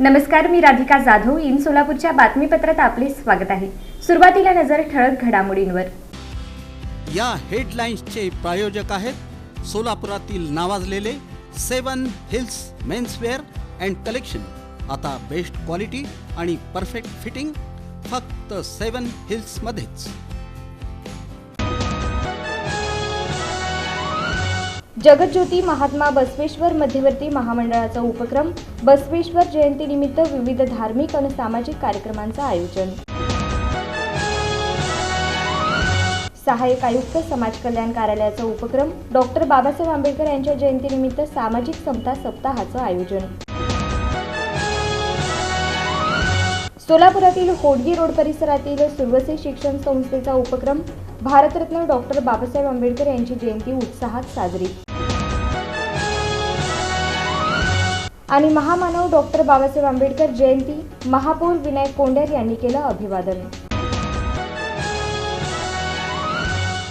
नमस्कार, मी राधिका जाधव. इन सोलापूरच्या बातमीपत्रात आपले स्वागत आहे. सुरुवातीला नजर ठळक घडामोडींवर. या हेडलाईन्सचे प्रायोजक आहेत सोलापुरातील नावाजलेले 7 हिल्स मेन्सवेअर अँड कलेक्शन. आता बेस्ट क्वालिटी आणि परफेक्ट फिटिंग फक्त 7 हिल्स मध्येच. जगज्योती महात्मा बसवेश्वर मध्यवर्ती महामंडळाचा उपक्रम. बसवेश्वर जयंतीनिमित्त विविध धार्मिक आणि सामाजिक कार्यक्रमांचं आयोजन. सहाय्यक आयुक्त समाज कल्याण कार्यालयाचा उपक्रम. डॉक्टर बाबासाहेब आंबेडकर यांच्या जयंतीनिमित्त सामाजिक समता सप्ताहाचं आयोजन. सोलापुरातील होडगी रोड परिसरातील सुरवसे शिक्षण संस्थेचा उपक्रम. भारतरत्न डॉक्टर बाबासाहेब आंबेडकर यांची जयंती उत्साहात साजरी. आणि महामानव डॉक्टर बाबासाहेब आंबेडकर जयंती. महापौर विनायक कोंडेर यांनी केलं अभिवादन.